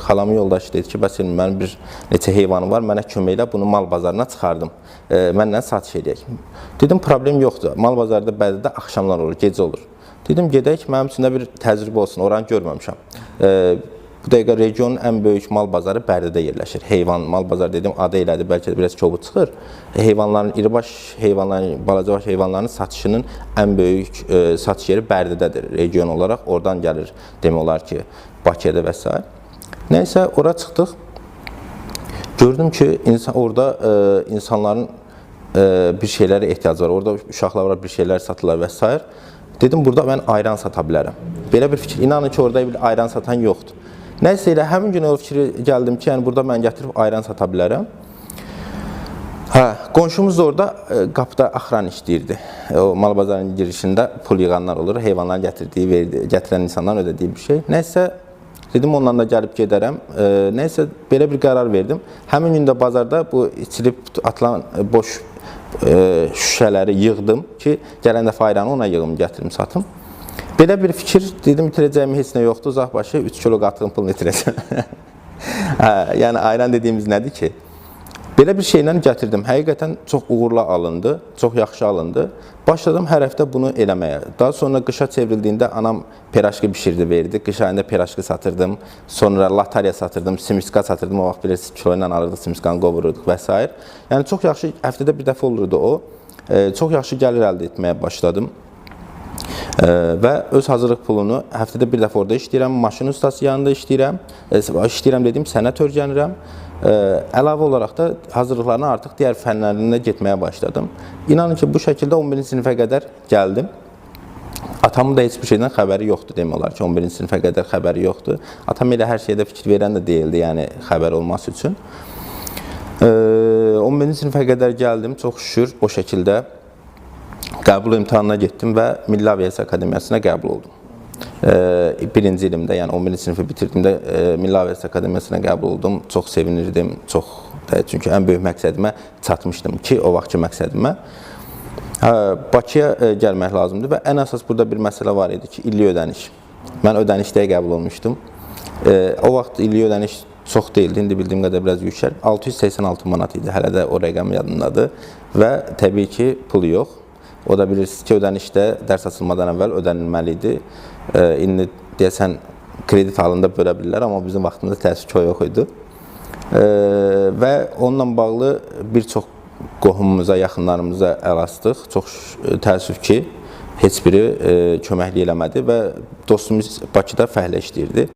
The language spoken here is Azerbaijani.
xalamın yoldaşı dedi ki, bəs mənim bir neçə heyvanım var, mənə köməklə bunu mal bazarına çıxardım. Mənlə satış edək. Dedim, problem yoxdur. Mal bazarda bəzidə axşamlar olur, gecə olur. Dedim, gedək, mənim üçün də bir təcrübə olsun, oranı görməmişəm. Bu dəqiqə regionun ən böyük mal bazarı Bərdidə yerləşir. Heyvan, mal bazarı dedim, adı elədi, bəlkə də biraz kobud çıxır. Heyvanların, iribaş heyvanların, balacabaş heyvanların satışının ən böyük satış yeri Bərdidədir, region olaraq. Oradan gəlir, demək olar ki, Bakıda və s. Nəysə, ora çıxdıq. Gördüm ki, orada insanların bir şeylərə ehtiyacı var. Orada uşaqlar var, bir şeylər satırlar və s. Dedim, burada mən ayran sata bilərəm. Belə bir fikir, inanın ki, orada bir ayran satan yoxdur. Nəysə elə həmin gün o fikri gəldim ki, yəni burada mən gətirib ayran sata bilərəm. Qonşumuz da orada qapıda axran işləyirdi. O mal bazarının girişində pul yığanlar olur, heyvanların gətirən insanların ödədiyi bir şey. Nəysə, dedim onunla da gəlib gedərəm. Nəysə, belə bir qərar verdim. Həmin gün də bazarda bu içilib atılan boş şüşələri yığdım ki, gələn dəfə ayranı ona yığım, gətirim, satım. Belə bir fikir, dedim, itirəcəyim heç nə yoxdur, uzaq başı 3 kilo qatığın pulunu itirəcəm. Yəni, ayran dediyimiz nədir ki? Belə bir şeylə gətirdim. Həqiqətən çox uğurla alındı, çox yaxşı alındı. Başladım hər həftə bunu eləməyə. Daha sonra qışa çevrildiyində anam peraşki bişirdi, verdi. Qış ayında peraşki satırdım. Sonra latariya satırdım, simiska satırdım. O vaxt bilirsiniz, kilo ilə alırdıq, simiskanı qovururduq və s. Yəni, çox yaxşı, həftədə bir dəfə olurdu o. Çox yaxşı gəlir əldə etməyə başladım. Və öz hazırlıq pulunu həftədə bir dəfə orada işləyirəm, maşın ustası yanında işləyirəm. İşləyirəm dediyim, sənət öyrənirəm. Əlavə olaraq da hazırlıqlarına artıq digər fənlərində getməyə başladım. İnanın ki, bu şəkildə 11-ci sinifə qədər gəldim. Atamın da heç bir şeydən xəbəri yoxdur, demək olar ki, 11-ci sinifə qədər xəbəri yoxdur. Atam elə hər şeydə fikir verən də deyildi, yəni xəbər olması üçün. 11-ci sinifə qədər gəldim, çox şükür o şəkildə qəbul imtahanına getdim və Milli Aviasiya Akademiyasına qəbul oldum. Birinci ilimdə, yəni 11-ci sinifi bitirdiyimdə Milli Aviasiya Akademiyasına qəbul oldum. Çox sevinirdim, çünki ən böyük məqsədimə çatmışdım ki, o vaxtki məqsədimə. Bakıya gəlmək lazımdır və ən əsas burada bir məsələ var idi ki, illik ödəniş. Mən ödənişdə qəbul olmuşdum. O vaxt illik ödəniş çox deyildi, indi bildiyim qədər biraz yüksək. 686 manat idi, hələ də o rəqəm yadındadır və təbii ki, pulu yox. O da bilirsiniz ki, ödənişdə dərs açılmadan əvvəl ödənilməli idi. İndi deyəsən, kredit halında bölə bilirlər, amma bizim vaxtımızda təəssüf ki, o yox idi. Və onunla bağlı bir çox qohumumuza, yaxınlarımıza əl astıq. Çox təəssüf ki, heç biri köməklik eləmədi və dostumuz Bakıda fəhlə işləyirdi.